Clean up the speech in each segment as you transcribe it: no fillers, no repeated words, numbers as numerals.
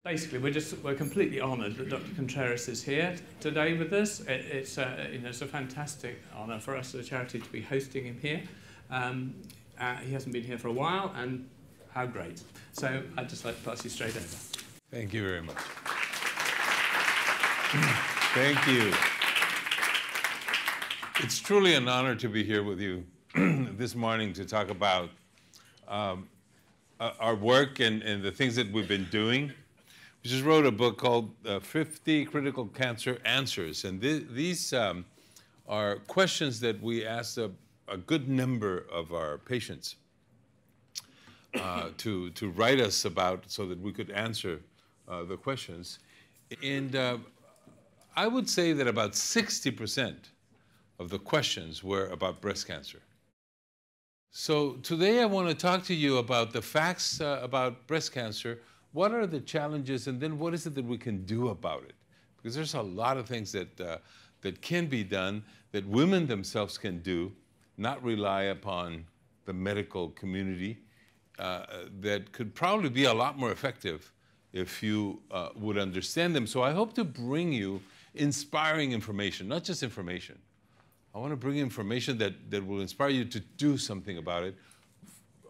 Basically, we're completely honoured that Dr. Contreras is here today with us. It's a fantastic honour for us as a charity to be hosting him here. He hasn't been here for a while, and how great. So I'd just like to pass you straight over. Thank you very much. Thank you. It's truly an honor to be here with you this morning to talk about our work and the things that we've been doing. We just wrote a book called 50 Critical Cancer Answers, and these are questions that we asked a good number of our patients to write us about so that we could answer the questions. And I would say that about 60% of the questions were about breast cancer. So today I want to talk to you about the facts about breast cancer. What are the challenges, and then what is it that we can do about it? Because there's a lot of things that can be done, that women themselves can do, not rely upon the medical community, that could probably be a lot more effective if you would understand them. So I hope to bring you inspiring information, not just information. I want to bring information that will inspire you to do something about it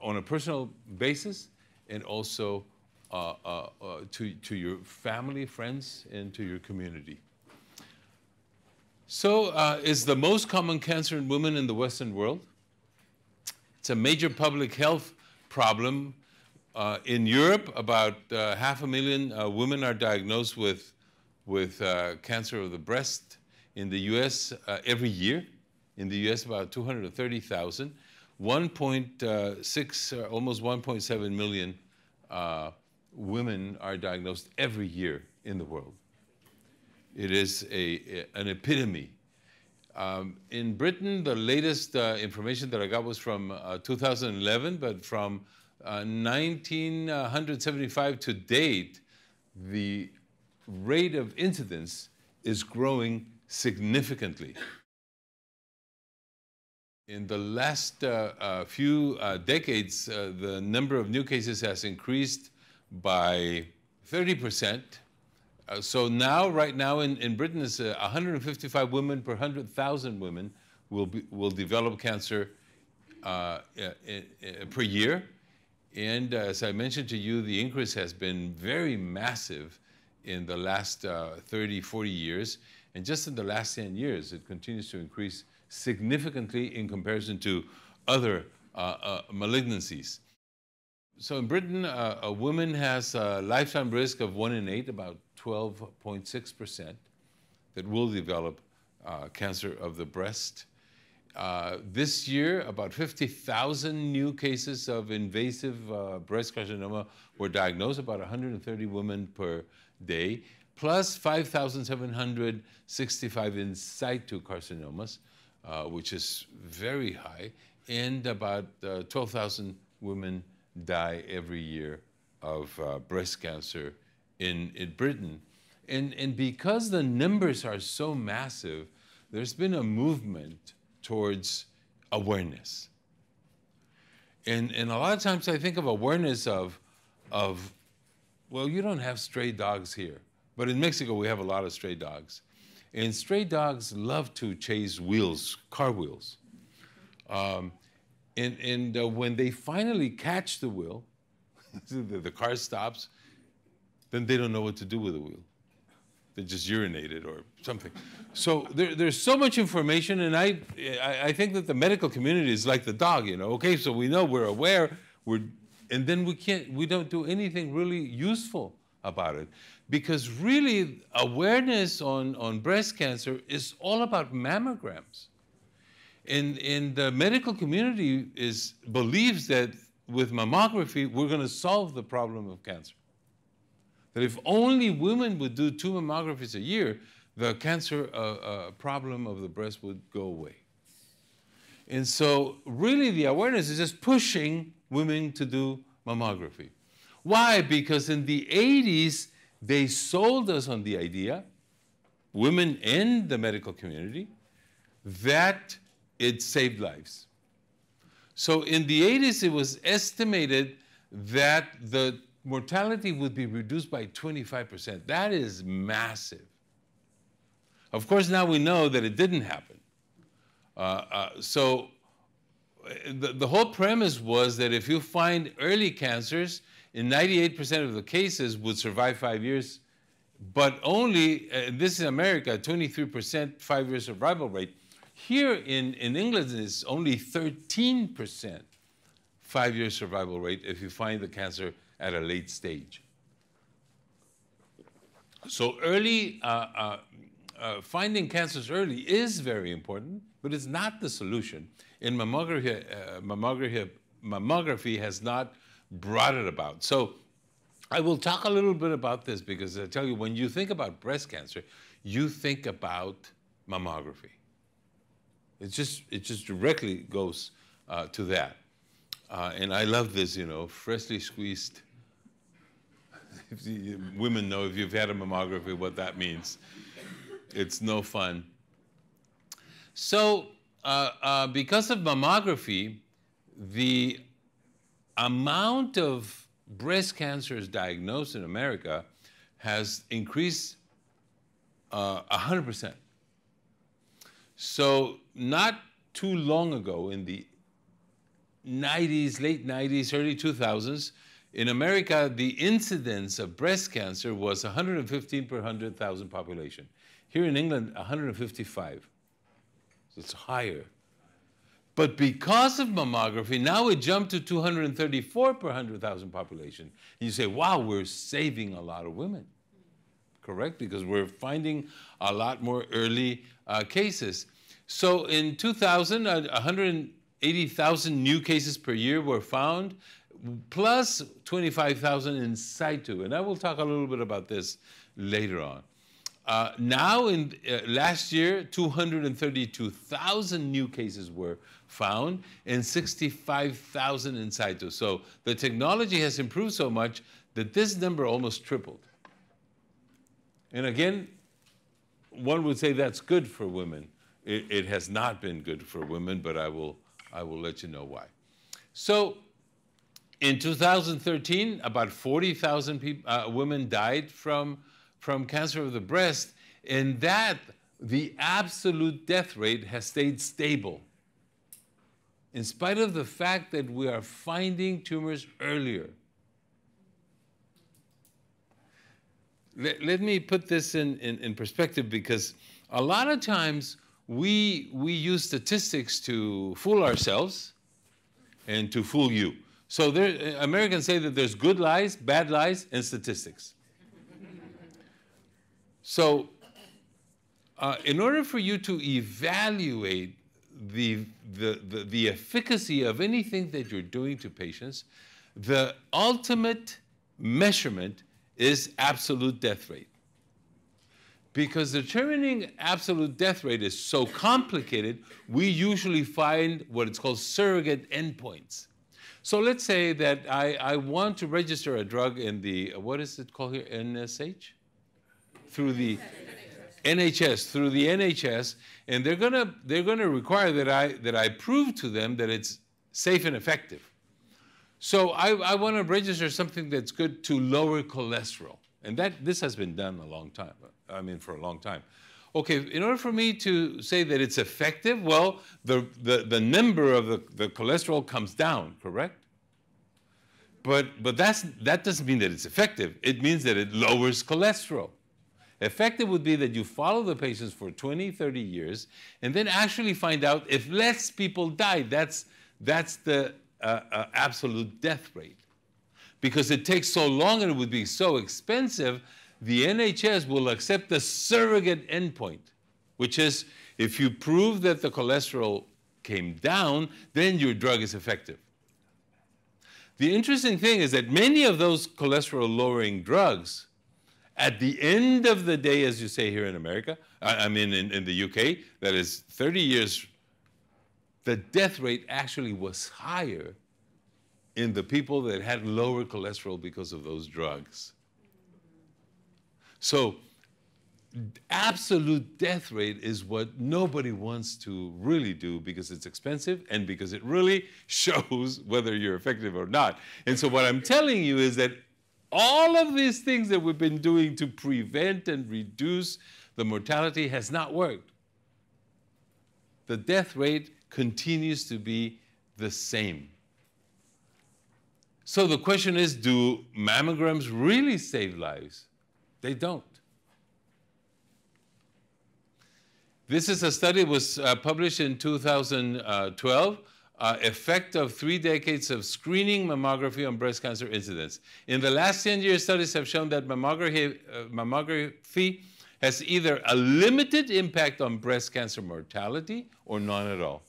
on a personal basis, and also to your family, friends, and to your community. So it's the most common cancer in women in the Western world. It's a major public health problem. In Europe, about 500,000 women are diagnosed with cancer of the breast. In the US, every year. In the US, about 230,000. 1.6, almost 1.7 million women are diagnosed every year in the world. It is an epidemic. In Britain, the latest information that I got was from 2011, but from 1975 to date, the rate of incidence is growing significantly. In the last few decades, the number of new cases has increased by 30%. So now, right now in Britain, it's 155 women per 100,000 women will develop cancer per year. And as I mentioned to you, the increase has been very massive in the last 30, 40 years. And just in the last 10 years, it continues to increase significantly in comparison to other malignancies. So in Britain, a woman has a lifetime risk of 1 in 8, about 12.6%, that will develop cancer of the breast. This year, about 50,000 new cases of invasive breast carcinoma were diagnosed, about 130 women per day, plus 5,765 in situ carcinomas, which is very high, and about 12,000 women die every year of breast cancer in Britain. And because the numbers are so massive, there's been a movement towards awareness. And a lot of times I think of awareness of, well, you don't have stray dogs here. But in Mexico, we have a lot of stray dogs. And stray dogs love to chase wheels, car wheels. When they finally catch the wheel, the car stops, then they don't know what to do with the wheel. They just urinate it or something. So there's so much information, and I think that the medical community is like the dog, you know. Okay, so we know, we're aware, and then we don't do anything really useful about it. Because really, awareness on breast cancer is all about mammograms. And the medical community believes that with mammography, we're going to solve the problem of cancer. That if only women would do 2 mammographies a year, the cancer problem of the breast would go away. And so really the awareness is just pushing women to do mammography. Why? Because in the 80s, they sold us on the idea, women and the medical community, that it saved lives. So in the 80s, it was estimated that the mortality would be reduced by 25%. That is massive. Of course, now we know that it didn't happen. So the whole premise was that if you find early cancers, in 98% of the cases would survive 5 years, but only, this is America, 23% 5-year survival rate. Here in England, it's only 13% 5-year survival rate if you find the cancer at a late stage. So early, finding cancers early is very important, but it's not the solution. And mammography has not brought it about. So I will talk a little bit about this because I tell you, when you think about breast cancer, you think about mammography. It just directly goes to that. And I love this, you know, freshly squeezed. Women know if you've had a mammography what that means. It's no fun. So because of mammography, the amount of breast cancers diagnosed in America has increased 100%. So not too long ago, in the 90s, late 90s, early 2000s, in America, the incidence of breast cancer was 115 per 100,000 population. Here in England, 155. So it's higher. But because of mammography, now it jumped to 234 per 100,000 population. And you say, wow, we're saving a lot of women. Correct? Because we're finding a lot more early cases. So in 2000, 180,000 new cases per year were found, plus 25,000 in situ. And I will talk a little bit about this later on. Now, in last year, 232,000 new cases were found and 65,000 in situ. So the technology has improved so much that this number almost tripled. And again, one would say that's good for women. It has not been good for women, but I will let you know why. So in 2013, about 40,000 women died from cancer of the breast, and that the absolute death rate has stayed stable in spite of the fact that we are finding tumors earlier. Let me put this in perspective, because a lot of times we use statistics to fool ourselves and to fool you. So Americans say that there's good lies, bad lies, and statistics. So in order for you to evaluate the efficacy of anything that you're doing to patients, the ultimate measurement is absolute death rate. Because determining absolute death rate is so complicated, we usually find what it's called surrogate endpoints. So let's say that I want to register a drug in the, what is it called here, NSH? Through the NHS, through the NHS, and they're gonna require that I prove to them that it's safe and effective. So I want to register something that's good to lower cholesterol, and this has been done a long time. I mean, for a long time. Okay, in order for me to say that it's effective, well, the number of the cholesterol comes down, correct? But that doesn't mean that it's effective. It means that it lowers cholesterol. Effective would be that you follow the patients for 20, 30 years, and then actually find out if less people die. That's the absolute death rate. Because it takes so long and it would be so expensive, the NHS will accept the surrogate endpoint, which is if you prove that the cholesterol came down, then your drug is effective. The interesting thing is that many of those cholesterol-lowering drugs, at the end of the day, as you say here in America, I mean in the UK, that is 30 years, the death rate actually was higher in the people that had lower cholesterol because of those drugs. So absolute death rate is what nobody wants to really do, because it's expensive and because it really shows whether you're effective or not. And so what I'm telling you is that All of these things that we've been doing to prevent and reduce the mortality has not worked. The death rate continues to be the same. So the question is, do mammograms really save lives? They don't. This is a study that was published in 2012, effect of 3 decades of screening mammography on breast cancer incidence. In the last 10 years, studies have shown that mammography has either a limited impact on breast cancer mortality or none at all.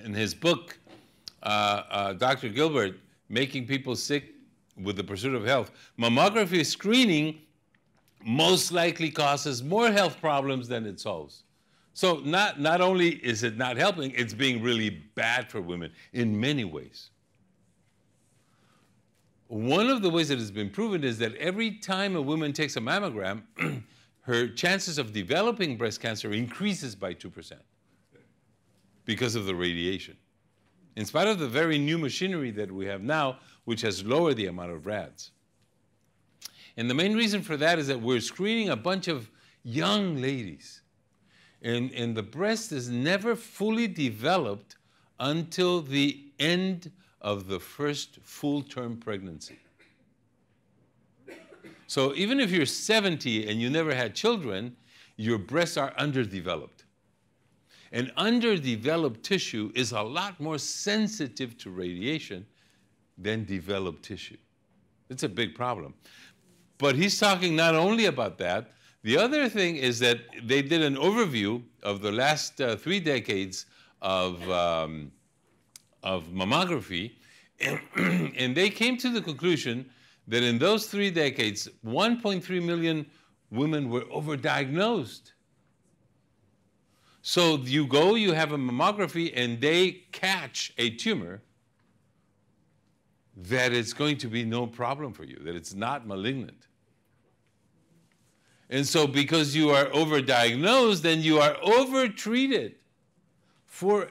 In his book, Dr. Gilbert, Making People Sick with the Pursuit of Health, mammography screening most likely causes more health problems than it solves. So not only is it not helping, it's being really bad for women in many ways. One of the ways that has been proven is that every time a woman takes a mammogram, her chances of developing breast cancer increases by 2% because of the radiation. In spite of the very new machinery that we have now, which has lowered the amount of rads. And the main reason for that is that we're screening a bunch of young ladies. And the breast is never fully developed until the end of the first full-term pregnancy. So even if you're 70 and you never had children, your breasts are underdeveloped. And underdeveloped tissue is a lot more sensitive to radiation than developed tissue. It's a big problem. But he's talking not only about that. The other thing is that they did an overview of the last 3 decades of mammography, and they came to the conclusion that in those 3 decades, 1.3 million women were overdiagnosed. So you go, you have a mammography, and they catch a tumor that it's going to be no problem for you, that it's not malignant. And so because you are overdiagnosed, then you are overtreated for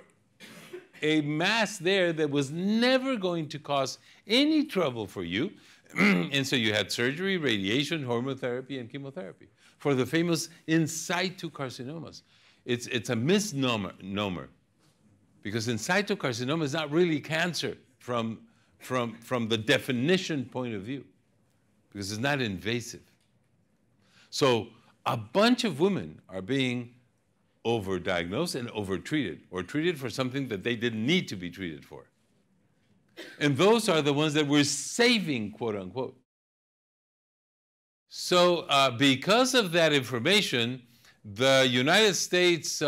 a mass there that was never going to cause any trouble for you. And so you had surgery, radiation, hormone therapy, and chemotherapy for the famous in situ carcinomas. It's a misnomer, because in situ carcinoma is not really cancer from the definition point of view, because it's not invasive. So a bunch of women are being overdiagnosed and overtreated, or treated for something that they didn't need to be treated for. And those are the ones that we're saving, quote unquote. So because of that information, the United States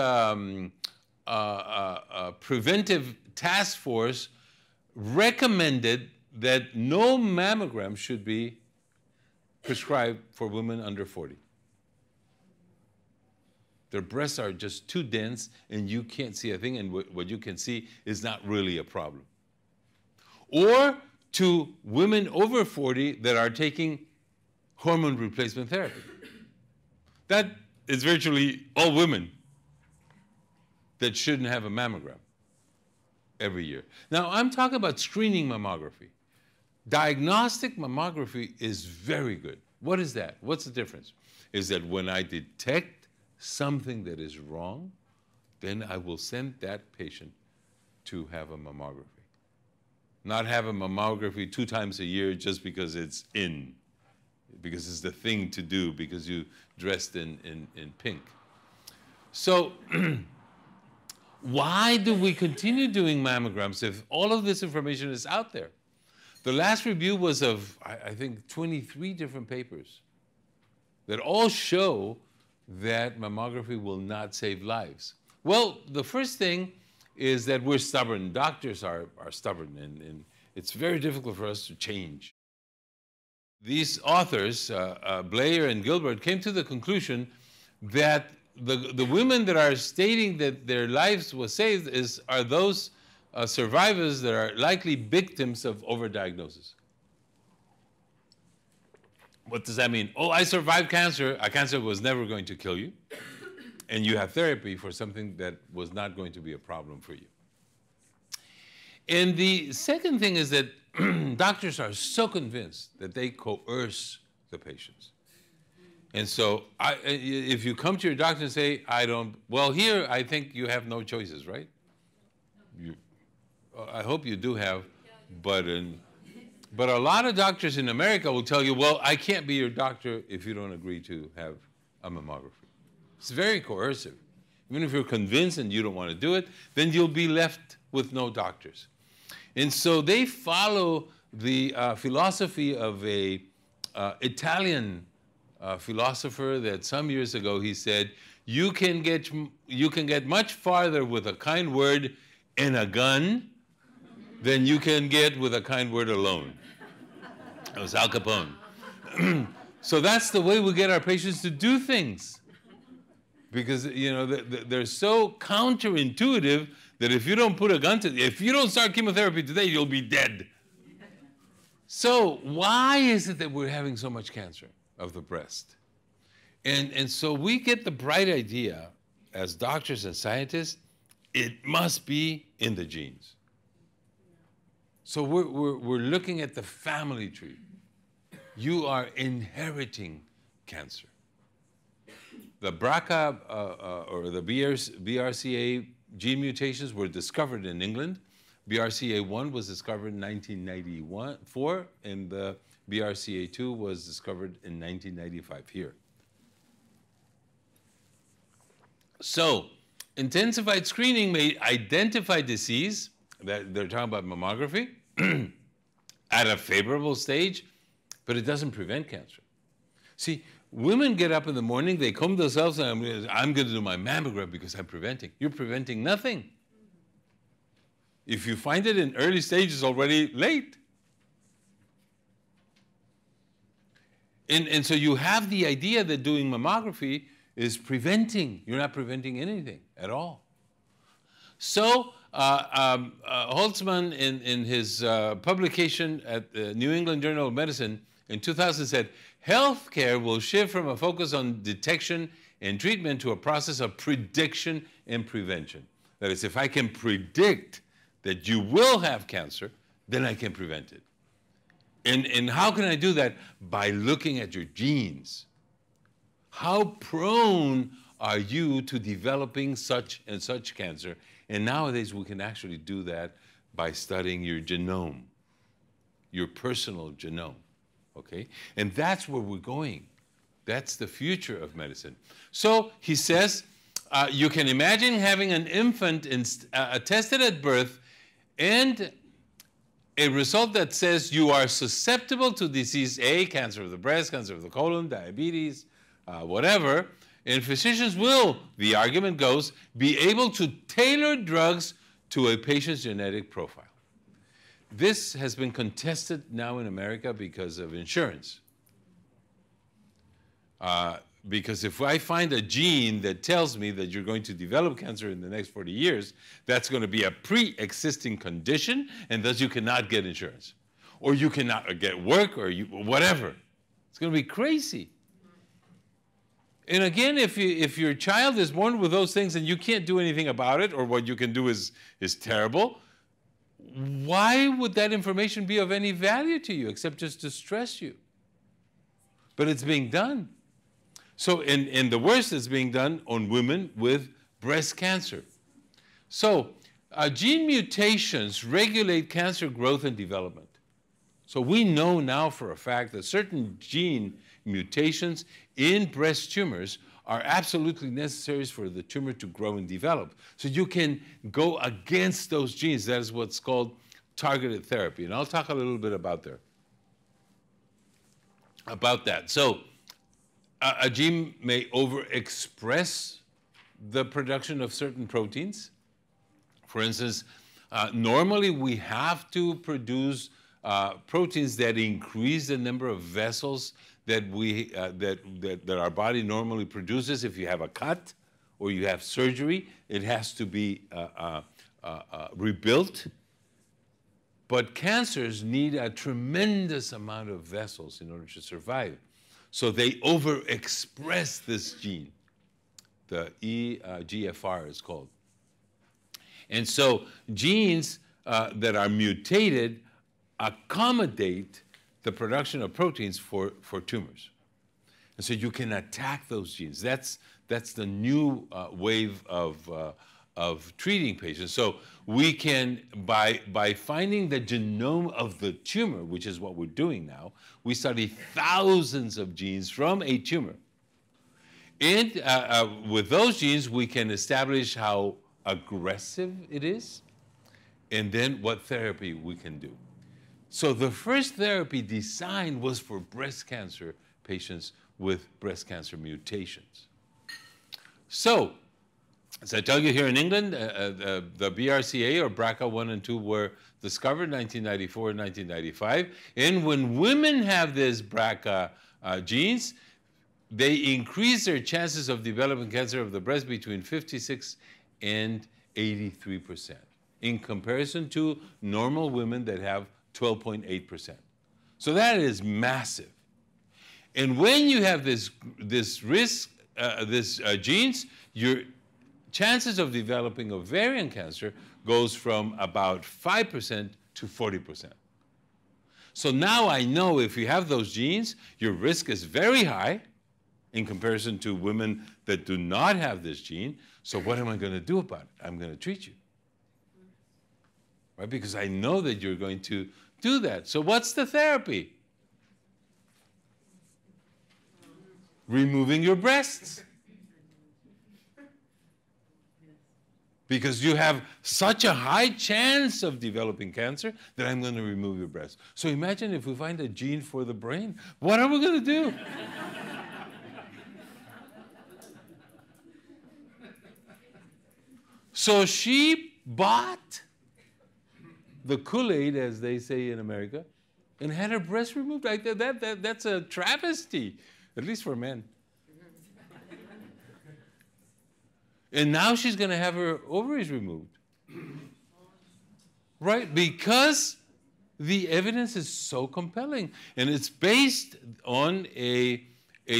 Preventive Task Force recommended that no mammogram should be prescribed for women under 40. Their breasts are just too dense and you can't see a thing, and what you can see is not really a problem. Or to women over 40 that are taking hormone replacement therapy. That is virtually all women that shouldn't have a mammogram every year. Now, I'm talking about screening mammography. Diagnostic mammography is very good. What is that? What's the difference? Is that when I detect something that is wrong, then I will send that patient to have a mammography. Not have a mammography 2 times a year just because it's in, because it's the thing to do, because you dressed in pink. So why do we continue doing mammograms if all of this information is out there? The last review was of, I think, 23 different papers that all show that mammography will not save lives. Well, the first thing is that we're stubborn. Doctors are stubborn, and it's very difficult for us to change. These authors, Blair and Gilbert, came to the conclusion that the women that are stating that their lives was saved are those survivors that are likely victims of overdiagnosis. What does that mean? Oh, I survived cancer. A cancer was never going to kill you. And you have therapy for something that was not going to be a problem for you. And the second thing is that doctors are so convinced that they coerce the patients. And so if you come to your doctor and say, well, here I think you have no choices, right? I hope you do have, but a lot of doctors in America will tell you, well, I can't be your doctor if you don't agree to have a mammography. It's very coercive. Even if you're convinced and you don't want to do it, then you'll be left with no doctors. And so they follow the philosophy of a Italian philosopher that some years ago he said, you can get much farther with a kind word and a gun than you can get with a kind word alone. It was Al Capone. So that's the way we get our patients to do things. Because, you know, they're so counterintuitive that if you don't put a gun to, if you don't start chemotherapy today, you'll be dead. So why is it that we're having so much cancer of the breast? And so we get the bright idea as doctors and scientists, it must be in the genes. So we're looking at the family tree. You are inheriting cancer. The BRCA or the BRCA gene mutations were discovered in England. BRCA1 was discovered in 1994, and the BRCA2 was discovered in 1995 here. So, intensified screening may identify disease, that they're talking about mammography, at a favorable stage, but it doesn't prevent cancer. See, women get up in the morning, they comb themselves, and I'm going to do my mammogram because I'm preventing. You're preventing nothing. If you find it in early stages, already late. And so you have the idea that doing mammography is preventing. You're not preventing anything at all. So Holtzman, in his publication at the New England Journal of Medicine in 2000 said, healthcare will shift from a focus on detection and treatment to a process of prediction and prevention. That is, if I can predict that you will have cancer, then I can prevent it. And how can I do that? By looking at your genes. How prone are you to developing such and such cancer? And nowadays we can actually do that by studying your genome, your personal genome, okay? And that's where we're going. That's the future of medicine. So he says, you can imagine having an infant tested at birth and a result that says you are susceptible to disease A, cancer of the breast, cancer of the colon, diabetes, whatever, and physicians will, the argument goes, be able to tailor drugs to a patient's genetic profile. This has been contested now in America because of insurance. Because if I find a gene that tells me that you're going to develop cancer in the next 40 years, that's going to be a pre-existing condition, and thus you cannot get insurance. Or you cannot get work, or whatever. It's going to be crazy. And again, if your child is born with those things and you can't do anything about it, or what you can do is terrible, why would that information be of any value to you except just to stress you? But it's being done. So, and the worst is being done on women with breast cancer. So, gene mutations regulate cancer growth and development. So we know now for a fact that certain gene mutations in breast tumors are absolutely necessary for the tumor to grow and develop. So you can go against those genes. That is what's called targeted therapy. And I'll talk a little bit about that. So a gene may overexpress the production of certain proteins. For instance, normally we have to produce proteins that increase the number of vessels that our body normally produces. If you have a cut or you have surgery, it has to be rebuilt. But cancers need a tremendous amount of vessels in order to survive. So they overexpress this gene. The EGFR is called. And so genes that are mutated accommodate the production of proteins for tumors. And so you can attack those genes. That's the new wave of treating patients. So we can, by finding the genome of the tumor, which is what we're doing now, we study thousands of genes from a tumor. And with those genes, we can establish how aggressive it is, and then what therapy we can do. So the first therapy designed was for breast cancer patients with breast cancer mutations. So, as I tell you, here in England, the BRCA or BRCA1 and 2 were discovered in 1994 and 1995. And when women have these BRCA genes, they increase their chances of developing cancer of the breast between 56 and 83%, in comparison to normal women that have 12.8%. So that is massive. And when you have this risk, genes, your chances of developing ovarian cancer goes from about 5% to 40%. So now I know if you have those genes, your risk is very high in comparison to women that do not have this gene. So what am I going to do about it? I'm going to treat you. Right? Because I know that you're going to do that. So what's the therapy? Removing your breasts. Because you have such a high chance of developing cancer that I'm going to remove your breast. So imagine if we find a gene for the brain. What are we going to do? So she bought the Kool-Aid, as they say in America, and had her breast removed. That's a travesty, at least for men. And now she's going to have her ovaries removed. Right? Because the evidence is so compelling. And it's based on a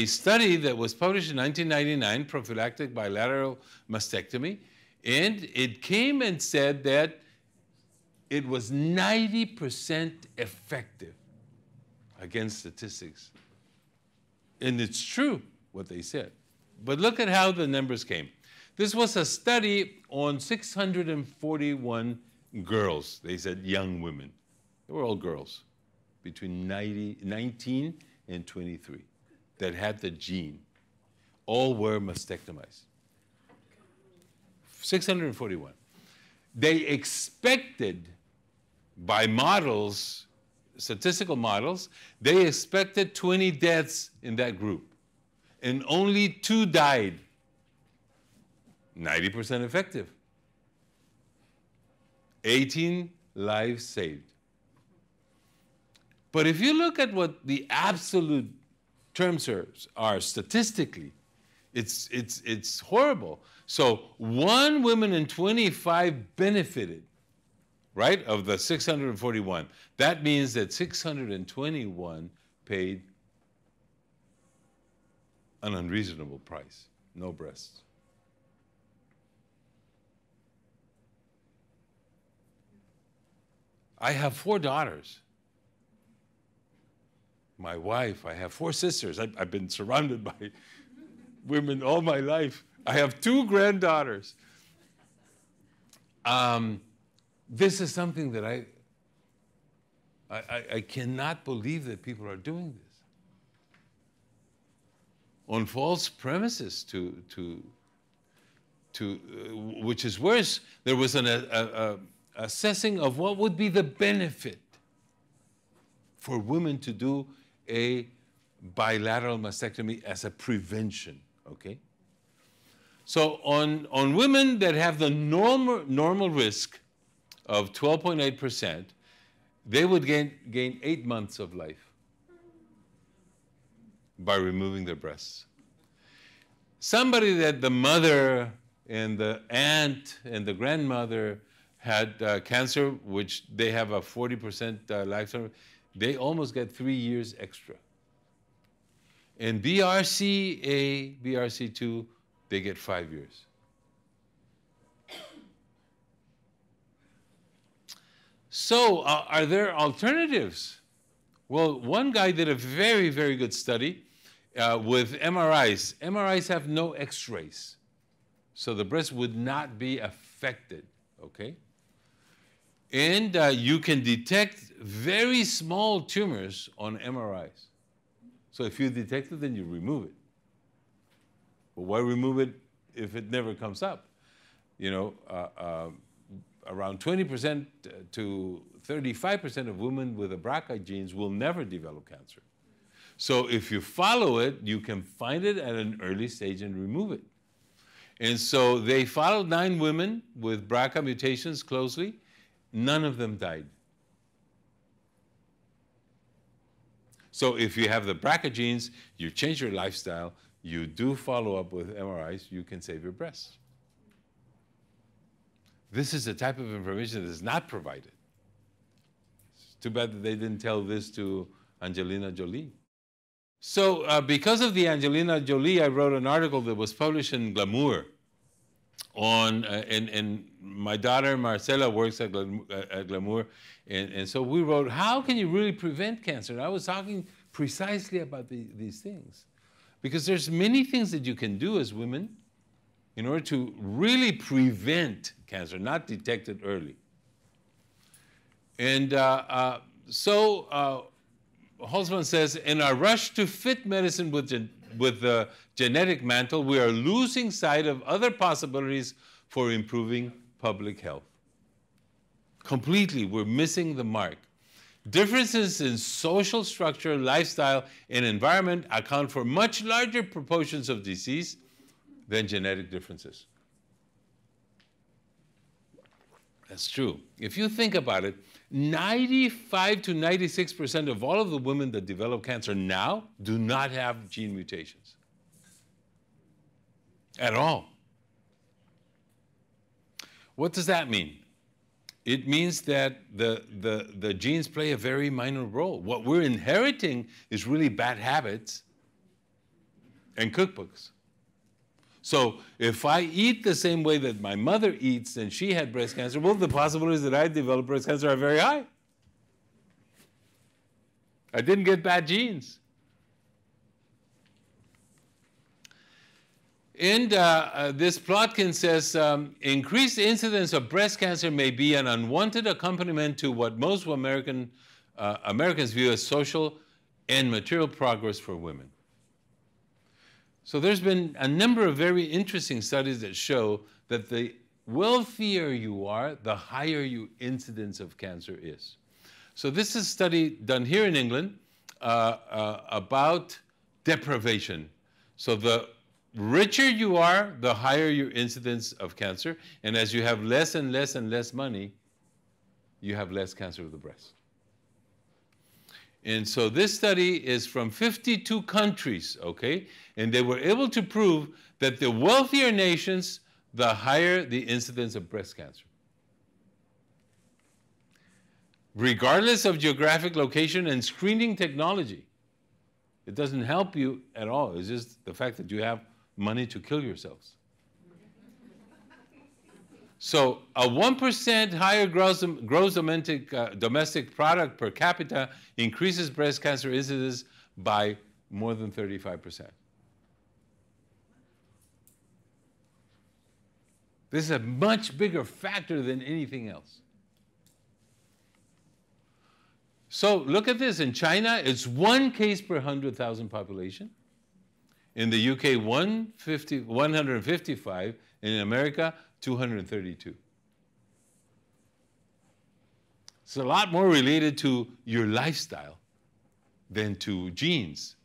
study that was published in 1999, prophylactic bilateral mastectomy. And it came and said that it was 90% effective against statistics. And it's true what they said. But look at how the numbers came. This was a study on 641 girls. They said young women. They were all girls between 19 and 23 that had the gene. All were mastectomized. 641. They expected, by models, statistical models, they expected 20 deaths in that group. And only 2 died. 90% effective. 18 lives saved. But if you look at what the absolute terms are statistically, it's horrible. So 1 woman in 25 benefited, right, of the 641. That means that 621 paid an unreasonable price. No breasts. I have 4 daughters. My wife, I have 4 sisters. I've been surrounded by women all my life. I have 2 granddaughters. This is something that I cannot believe that people are doing this. On false premises which is worse, there was an assessing of what would be the benefit for women to do a bilateral mastectomy as a prevention, okay? So on women that have the normal risk of 12.8%, they would gain 8 months of life by removing their breasts. Somebody that the mother and the aunt and the grandmother had cancer, which they have a 40% lifetime, they almost get 3 years extra. And BRCA, BRCA2, they get 5 years. So are there alternatives? Well, one guy did a very, very good study with MRIs. MRIs have no X-rays, so the breast would not be affected, okay? And you can detect very small tumors on MRIs. So if you detect it, then you remove it. But why remove it if it never comes up? You know, around 20% to 35% of women with the BRCA genes will never develop cancer. So if you follow it, you can find it at an early stage and remove it. And so they followed 9 women with BRCA mutations closely. None of them died. So if you have the BRCA genes, you change your lifestyle, you do follow up with MRIs, you can save your breasts. This is the type of information that is not provided. It's too bad that they didn't tell this to Angelina Jolie. So because of the Angelina Jolie, I wrote an article that was published in Glamour on, and my daughter Marcela works at Glamour, and so we wrote, how can you really prevent cancer? And I was talking precisely about these things. Because there's many things that you can do as women in order to really prevent cancer, not detect it early. And so Holtzman says, in our rush to fit medicine with the genetic mantle, we are losing sight of other possibilities for improving public health. Completely, we're missing the mark. Differences in social structure, lifestyle, and environment account for much larger proportions of disease than genetic differences. That's true. If you think about it, 95 to 96% of all of the women that develop cancer now do not have gene mutations at all. What does that mean? It means that the genes play a very minor role. What we're inheriting is really bad habits and cookbooks. So if I eat the same way that my mother eats and she had breast cancer, well, the possibilities that I develop breast cancer are very high. I didn't get bad genes. And this Plotkin says, increased incidence of breast cancer may be an unwanted accompaniment to what most Americans view as social and material progress for women. So there's been a number of very interesting studies that show that the wealthier you are, the higher your incidence of cancer is. So this is a study done here in England about deprivation. So the richer you are, the higher your incidence of cancer. And as you have less and less and less money, you have less cancer of the breast. And so this study is from 52 countries, okay? And they were able to prove that the wealthier nations, the higher the incidence of breast cancer. Regardless of geographic location and screening technology. It doesn't help you at all. It's just the fact that you have money to kill yourselves. So a 1% higher gross domestic product per capita increases breast cancer incidence by more than 35%. This is a much bigger factor than anything else. So look at this. In China, it's 1 case per 100,000 population. In the UK, 155. In America, 232. It's a lot more related to your lifestyle than to genes.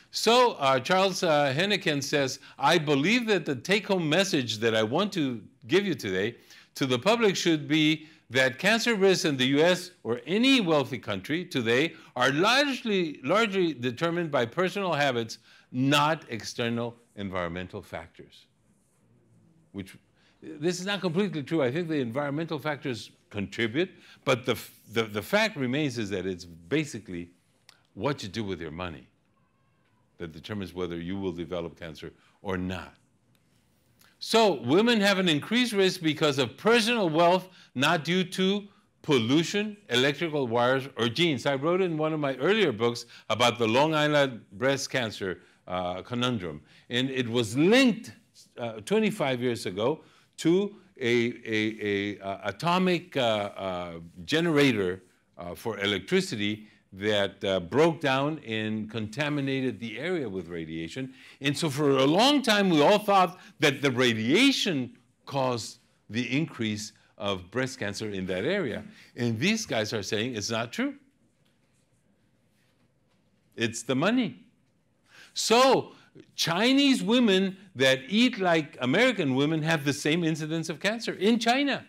So Charles Henneken says, I believe that the take-home message that I want to give you today to the public should be that cancer risks in the US or any wealthy country today are largely determined by personal habits, not external environmental factors. Which, this is not completely true. I think the environmental factors contribute, but the fact remains is that it's basically what you do with your money that determines whether you will develop cancer or not. So women have an increased risk because of personal wealth, not due to pollution, electrical wires, or genes. I wrote in one of my earlier books about the Long Island breast cancer conundrum, and it was linked 25 years ago to a atomic generator for electricity that broke down and contaminated the area with radiation. And so for a long time, we all thought that the radiation caused the increase of breast cancer in that area. And these guys are saying it's not true. It's the money. So Chinese women that eat like American women have the same incidence of cancer in China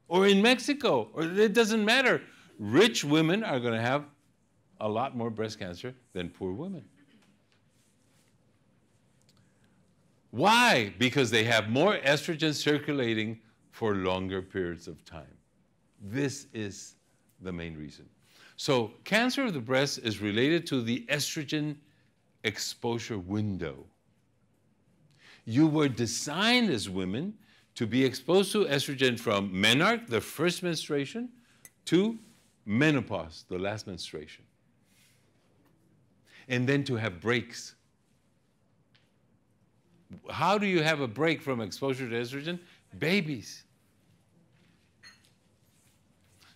or in Mexico, or it doesn't matter. Rich women are going to have a lot more breast cancer than poor women. Why? Because they have more estrogen circulating for longer periods of time. This is the main reason. So cancer of the breast is related to the estrogen exposure window. You were designed as women to be exposed to estrogen from menarche, the first menstruation, to menopause, the last menstruation. And then to have breaks. How do you have a break from exposure to estrogen? Babies.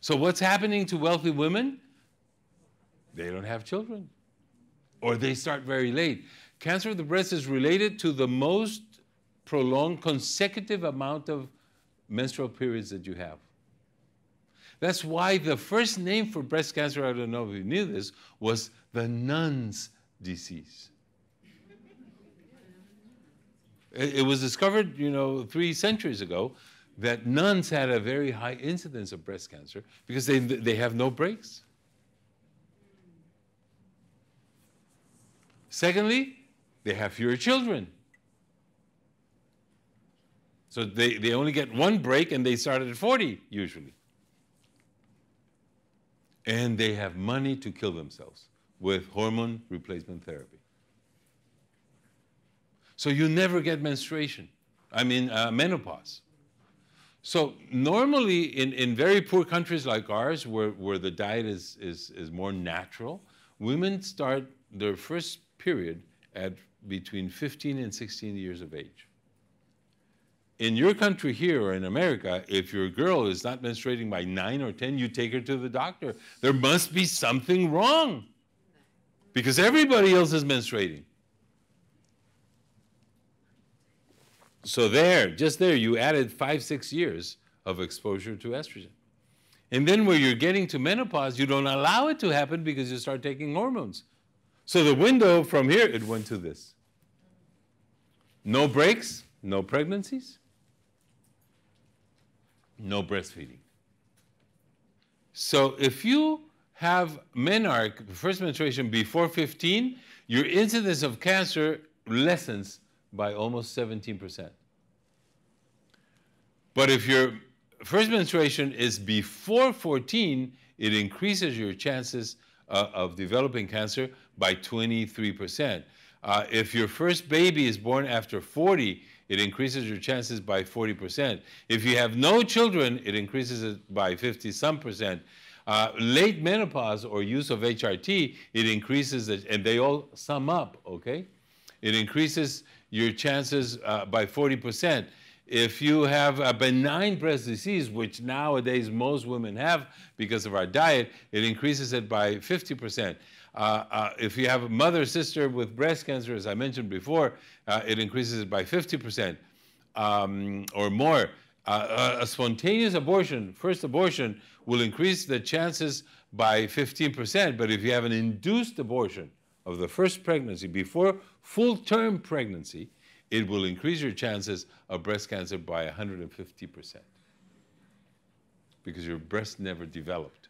So what's happening to wealthy women? They don't have children, or they start very late. Cancer of the breast is related to the most prolonged consecutive amount of menstrual periods that you have. That's why the first name for breast cancer, I don't know if you knew this, was the nun's disease. It was discovered, 3 centuries ago that nuns had a very high incidence of breast cancer because they have no breaks. Secondly, they have fewer children. So they only get one break, and they start at 40 usually. And they have money to kill themselves with hormone replacement therapy. So you never get menopause. So normally in very poor countries like ours, where the diet is more natural, women start their first period at between 15 and 16 years of age. In your country here or in America, if your girl is not menstruating by 9 or 10, you take her to the doctor. There must be something wrong because everybody else is menstruating. So just there, you added 5-6 years of exposure to estrogen. And then where you're getting to menopause, you don't allow it to happen because you start taking hormones. So the window from here, it went to this. No breaks, no pregnancies, no breastfeeding. So if you have menarche, first menstruation before 15, your incidence of cancer lessens by almost 17%. But if your first menstruation is before 14, it increases your chances of developing cancer by 23%. If your first baby is born after 40, it increases your chances by 40%. If you have no children, it increases it by 50-some%. Late menopause or use of HRT, it increases it, and they all sum up, okay? It increases your chances by 40%. If you have a benign breast disease, which nowadays most women have because of our diet, it increases it by 50%. If you have a mother or sister with breast cancer, as I mentioned before, it increases it by 50% or more. A spontaneous abortion, first abortion, will increase the chances by 15%. But if you have an induced abortion of the first pregnancy before full-term pregnancy, it will increase your chances of breast cancer by 150% because your breast never developed.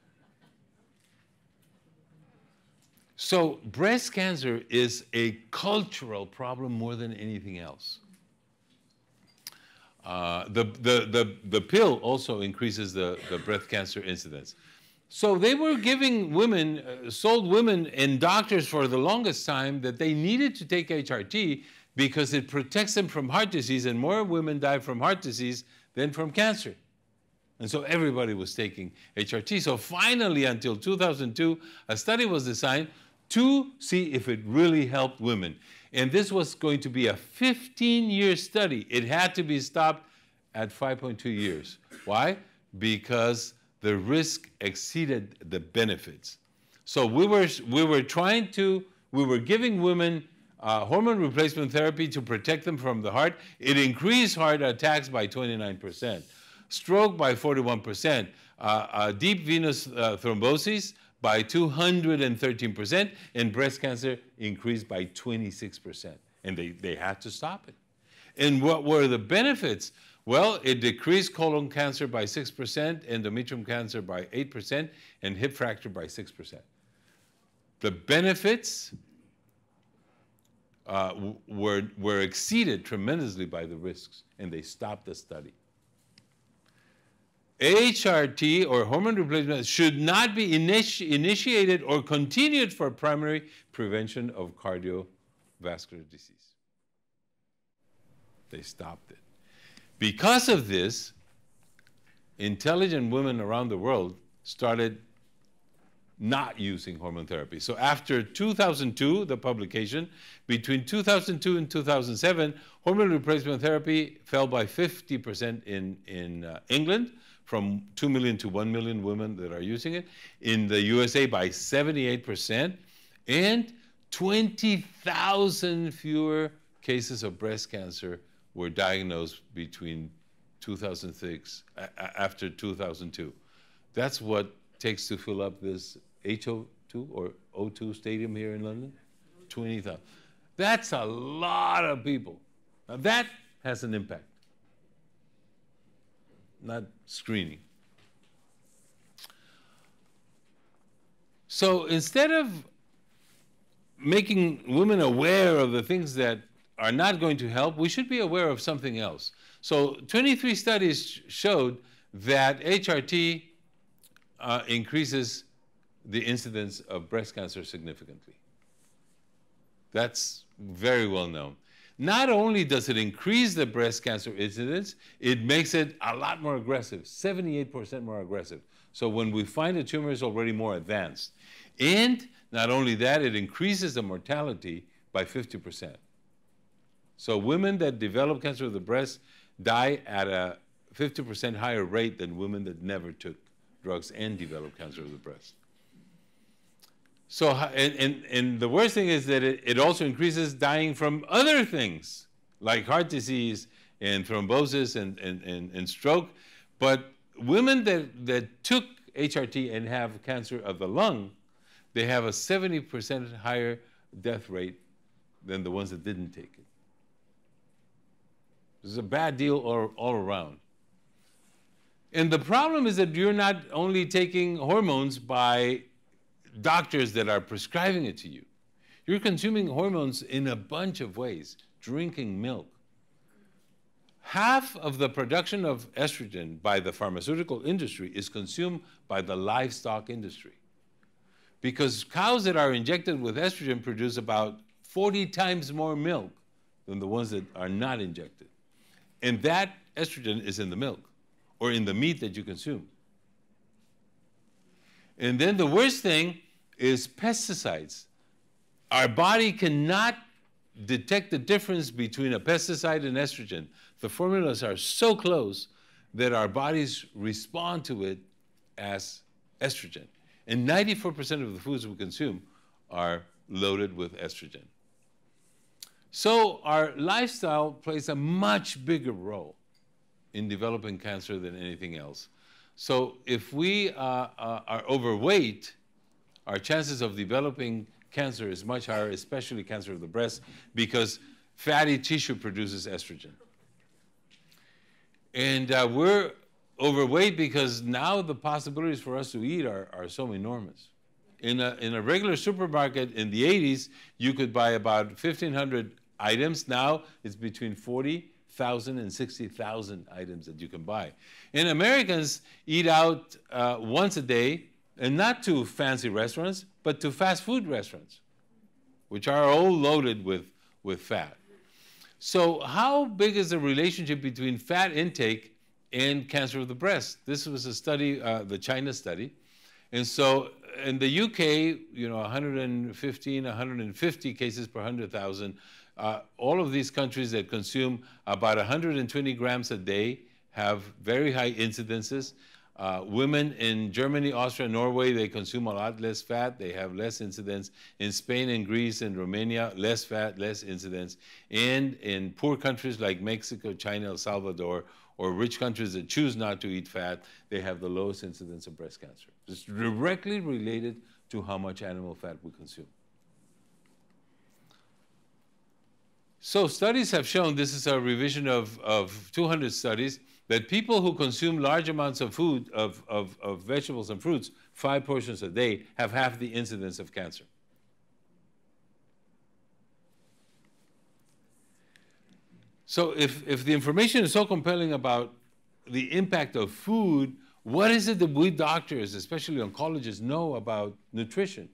So breast cancer is a cultural problem more than anything else. The pill also increases the breast cancer incidence. So they were giving women, sold women and doctors for the longest time that they needed to take HRT because it protects them from heart disease, and more women die from heart disease than from cancer. And so everybody was taking HRT. So finally, until 2002, a study was designed to see if it really helped women. And this was going to be a 15-year study. It had to be stopped at 5.2 years. Why? Because the risk exceeded the benefits. So we were giving women hormone replacement therapy to protect them from the heart. It increased heart attacks by 29%, stroke by 41%, deep venous thrombosis by 213%, and breast cancer increased by 26%. And they had to stop it. And what were the benefits? Well, it decreased colon cancer by 6%, endometrium cancer by 8%, and hip fracture by 6%. The benefits were exceeded tremendously by the risks, and they stopped the study. HRT, or hormone replacement, should not be initiated or continued for primary prevention of cardiovascular disease. They stopped it. Because of this, intelligent women around the world started not using hormone therapy. So after 2002, the publication, between 2002 and 2007, hormone replacement therapy fell by 50% in England, from 2 million to 1 million women that are using it. In the USA by 78%, and 20,000 fewer cases of breast cancer were diagnosed between 2006, after 2002. That's what takes to fill up this HO2 or O2 stadium here in London, 20,000. That's a lot of people. Now that has an impact. Not screening. So instead of making women aware of the things that are not going to help, we should be aware of something else. So 23 studies showed that HRT increases the incidence of breast cancer significantly. That's very well known. Not only does it increase the breast cancer incidence, it makes it a lot more aggressive, 78% more aggressive. So when we find a tumor is already more advanced. And not only that, it increases the mortality by 50%. So women that develop cancer of the breast die at a 50% higher rate than women that never took drugs and developed cancer of the breast. So, and the worst thing is that it also increases dying from other things, like heart disease and thrombosis and stroke. But women that took HRT and have cancer of the lung, they have a 70% higher death rate than the ones that didn't take it. This is a bad deal all around. And the problem is that you're not only taking hormones by doctors that are prescribing it to you. You're consuming hormones in a bunch of ways. Drinking milk. Half of the production of estrogen by the pharmaceutical industry is consumed by the livestock industry. Because cows that are injected with estrogen produce about 40 times more milk than the ones that are not injected. And that estrogen is in the milk or in the meat that you consume. And then the worst thing is pesticides. Our body cannot detect the difference between a pesticide and estrogen. The formulas are so close that our bodies respond to it as estrogen. And 94% of the foods we consume are loaded with estrogen. So our lifestyle plays a much bigger role in developing cancer than anything else. So if we are overweight, our chances of developing cancer is much higher, especially cancer of the breast, because fatty tissue produces estrogen. And we're overweight because now the possibilities for us to eat are so enormous. In a regular supermarket in the 80s, you could buy about 1,500 items. Now it's between 40,000 and 60,000 items that you can buy. And Americans eat out once a day, and not to fancy restaurants, but to fast food restaurants, which are all loaded with fat. So how big is the relationship between fat intake and cancer of the breast. This was a study, the China study. And so in the UK, 115, 150 cases per 100,000. All of these countries that consume about 120 grams a day have very high incidences. Women in Germany, Austria, Norway, they consume a lot less fat. They have less incidence. In Spain and Greece and Romania, less fat, less incidence. And in poor countries like Mexico, China, El Salvador, or rich countries that choose not to eat fat, they have the lowest incidence of breast cancer. It's directly related to how much animal fat we consume. So studies have shown, this is a revision of 200 studies, that people who consume large amounts of food, of vegetables and fruits, 5 portions a day, have half the incidence of cancer. So if the information is so compelling about the impact of food, what is it that we doctors, especially oncologists, know about nutrition?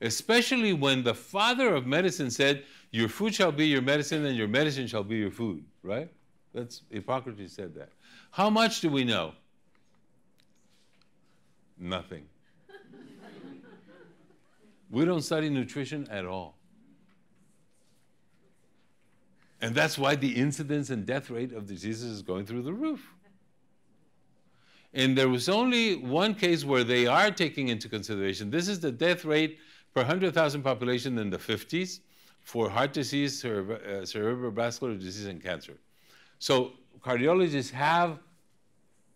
Especially when the father of medicine said, your food shall be your medicine and your medicine shall be your food, right? That's, Hippocrates said that. How much do we know? Nothing. We don't study nutrition at all. And that's why the incidence and death rate of diseases is going through the roof. And there was only one case where they are taking into consideration. This is the death rate per 100,000 population in the 50s for heart disease, cerebrovascular disease, and cancer. So cardiologists have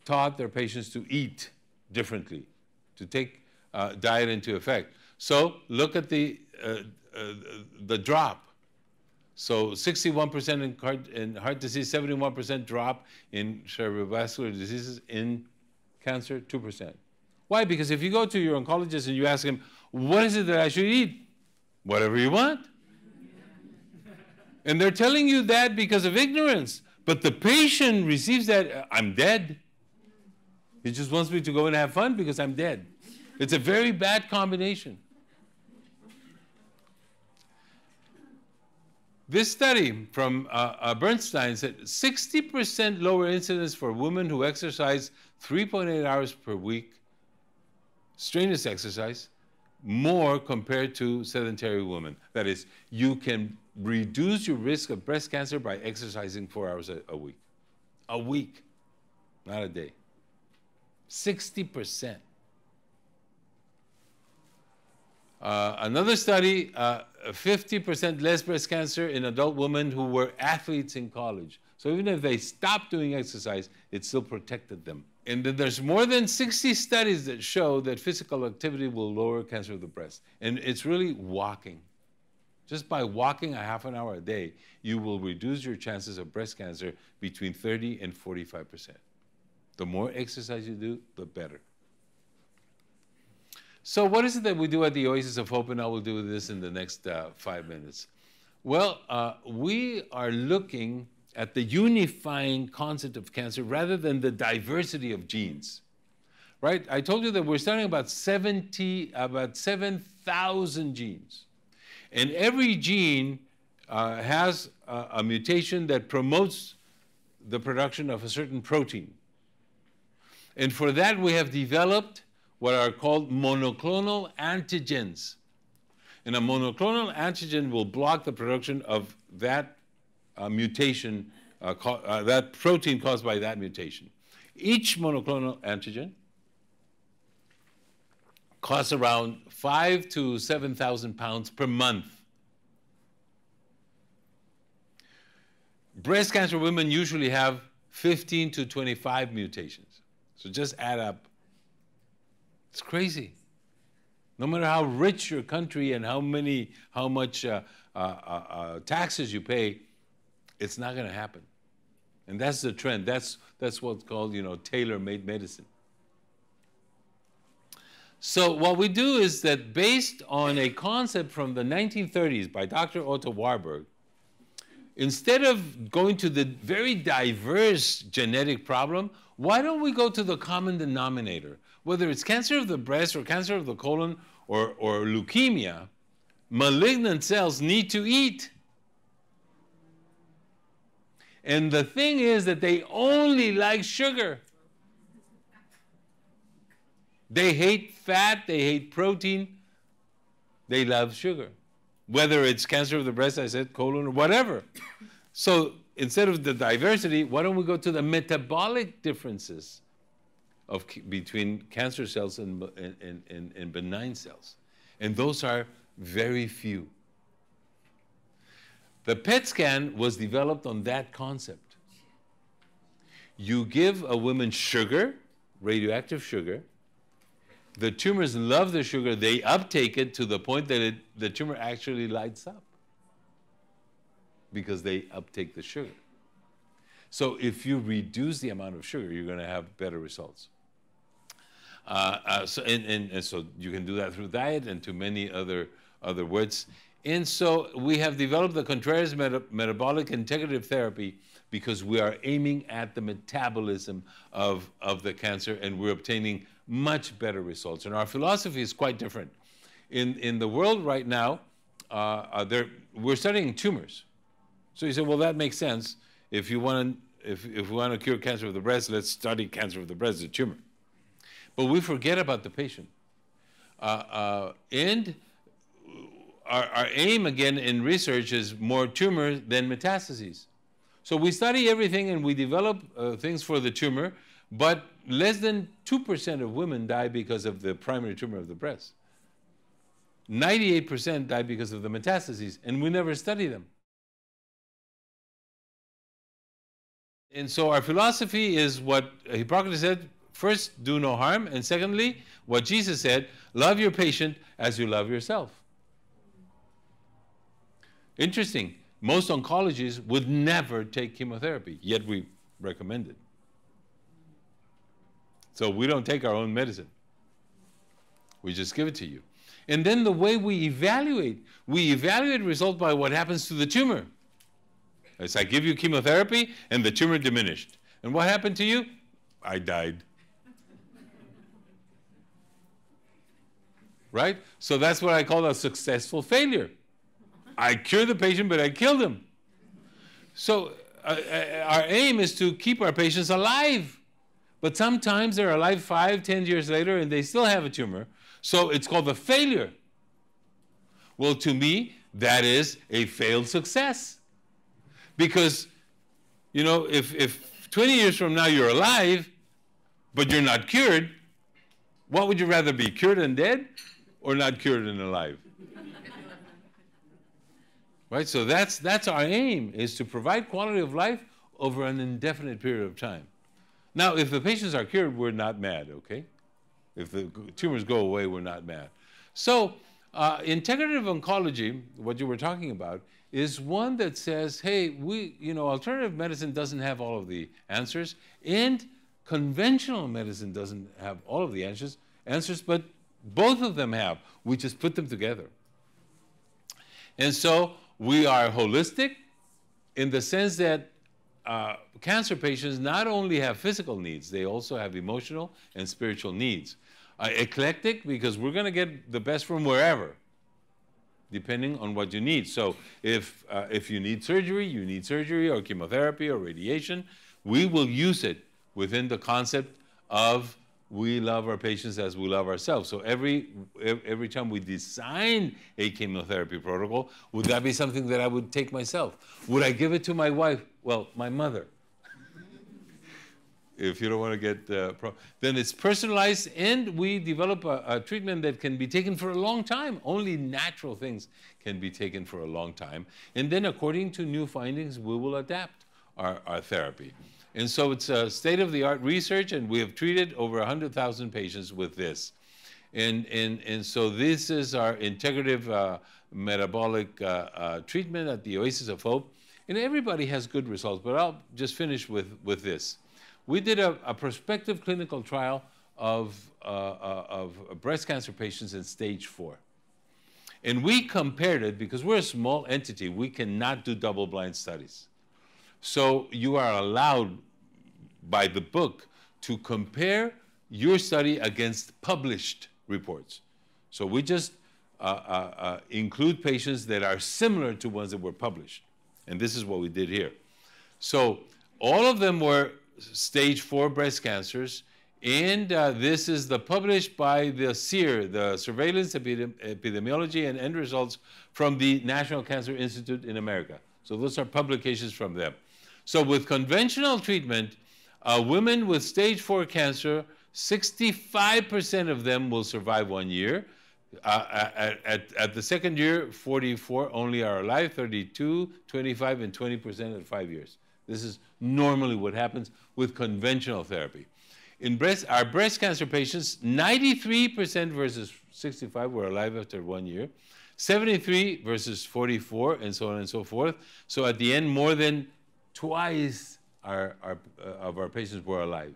taught their patients to eat differently, to take diet into effect. So look at the drop. So 61% in heart disease, 71% drop in cerebrovascular diseases. In cancer, 2%. Why? Because if you go to your oncologist and you ask him, what is it that I should eat? Whatever you want. And they're telling you that because of ignorance. But the patient receives that, I'm dead. He just wants me to go and have fun because I'm dead. It's a very bad combination. This study from Bernstein said 60% lower incidence for women who exercise 3.8 hours per week, strenuous exercise, more compared to sedentary women. That is, you can reduce your risk of breast cancer by exercising 4 hours a week. A week, not a day. 60%. Another study, 50% less breast cancer in adult women who were athletes in college. So even if they stopped doing exercise, it still protected them. And then there's more than 60 studies that show that physical activity will lower cancer of the breast. And it's really walking. Just by walking a half an hour a day, you will reduce your chances of breast cancer between 30 and 45%. The more exercise you do, the better. So what is it that we do at the Oasis of Hope? And I will do this in the next 5 minutes. Well, we are looking at the unifying concept of cancer rather than the diversity of genes. Right? I told you that we're studying about 7,000 genes. And every gene has a mutation that promotes the production of a certain protein. And for that, we have developed what are called monoclonal antigens. And a monoclonal antigen will block the production of that mutation, that protein caused by that mutation. Each monoclonal antigen costs around 5,000 to 7,000 pounds per month. Breast cancer women usually have 15 to 25 mutations. So just add up. It's crazy. No matter how rich your country and how much taxes you pay, it's not going to happen. And that's the trend. That's what's called, tailor-made medicine. So what we do is that based on a concept from the 1930s by Dr. Otto Warburg, instead of going to the very diverse genetic problem, why don't we go to the common denominator? Whether it's cancer of the breast or cancer of the colon or leukemia, malignant cells need to eat. And the thing is that they only like sugar. They hate fat, they hate protein, they love sugar. Whether it's cancer of the breast, I said, colon, or whatever. So instead of the diversity, why don't we go to the metabolic differences between cancer cells and benign cells? And those are very few. The PET scan was developed on that concept. You give a woman sugar, radioactive sugar. The tumors love the sugar. They uptake it to the point that the tumor actually lights up because they uptake the sugar. So if you reduce the amount of sugar, you're going to have better results. So you can do that through diet and to many other words. And so we have developed the Contreras metabolic integrative therapy because we are aiming at the metabolism of the cancer, and we're obtaining much better results. And our philosophy is quite different. In the world right now, we're studying tumors. So you say, well, that makes sense. If we want to cure cancer of the breast, let's study cancer of the breast, the tumor. But we forget about the patient. And our aim, again, in research is more tumor than metastases. So we study everything and we develop things for the tumor, but less than 2% of women die because of the primary tumor of the breast. 98% die because of the metastases, and we never study them. And so our philosophy is what Hippocrates said: first, do no harm, and secondly, what Jesus said, love your patient as you love yourself. Interesting, most oncologists would never take chemotherapy, yet we recommend it. So we don't take our own medicine. We just give it to you. And then the way we evaluate result by what happens to the tumor. As I give you chemotherapy and the tumor diminished. And what happened to you? I died. Right? So that's what I call a successful failure. I cured the patient, but I killed him. So our aim is to keep our patients alive. But sometimes they're alive 5, 10 years later and they still have a tumor. So it's called a failure. Well, to me, that is a failed success. Because, you know, if 20 years from now you're alive, but you're not cured, what would you rather be, cured and dead or not cured and alive? Right? So that's our aim, is to provide quality of life over an indefinite period of time. Now, if the patients are cured, we're not mad, okay? If the tumors go away, we're not mad. So integrative oncology, what you were talking about, is one that says, hey, alternative medicine doesn't have all of the answers, and conventional medicine doesn't have all of the answers, but both of them have. We just put them together. And so we are holistic in the sense that cancer patients not only have physical needs, they also have emotional and spiritual needs. Eclectic, because we're going to get the best from wherever, depending on what you need. So if you need surgery or chemotherapy or radiation, we will use it within the concept of we love our patients as we love ourselves. So every time we design a chemotherapy protocol, would that be something that I would take myself? Would I give it to my wife? Well, my mother. If you don't want to get then it's personalized, and we develop a treatment that can be taken for a long time. Only natural things can be taken for a long time. And then according to new findings, we will adapt our therapy. And so it's a state-of-the-art research, and we have treated over 100,000 patients with this. And so this is our integrative metabolic treatment at the Oasis of Hope. And everybody has good results, but I'll just finish with this. We did a prospective clinical trial of breast cancer patients in stage 4. And we compared it, because we're a small entity, we cannot do double-blind studies. So you are allowed by the book to compare your study against published reports. So we just include patients that are similar to ones that were published. And this is what we did here. So all of them were stage 4 breast cancers. And this is published by the SEER, the Surveillance, Epidemiology, and End Results from the National Cancer Institute in America. So those are publications from them. So with conventional treatment, women with stage 4 cancer, 65% of them will survive 1 year. At the second year, 44 only are alive, 32, 25, and 20% at 5 years. This is normally what happens with conventional therapy. In our breast cancer patients, 93% versus 65 were alive after 1 year, 73 versus 44, and so on and so forth. So at the end, more than twice of our patients were alive.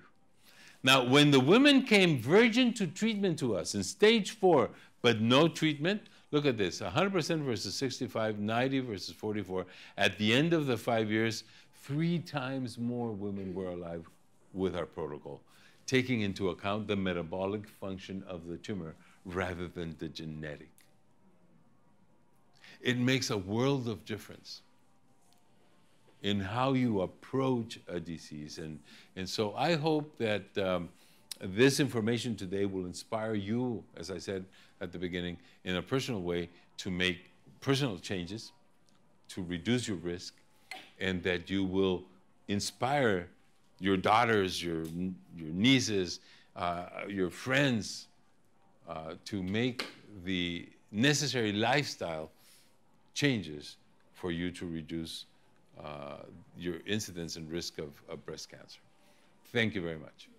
Now, when the women came virgin to treatment to us in stage 4, but no treatment, look at this, 100% versus 65, 90 versus 44. At the end of the 5 years, 3 times more women were alive with our protocol, taking into account the metabolic function of the tumor rather than the genetic. It makes a world of difference in how you approach a disease. And so I hope that this information today will inspire you, as I said at the beginning, in a personal way to make personal changes, to reduce your risk, and that you will inspire your daughters, your nieces, your friends to make the necessary lifestyle changes for you to reduce your incidence and risk of breast cancer. Thank you very much.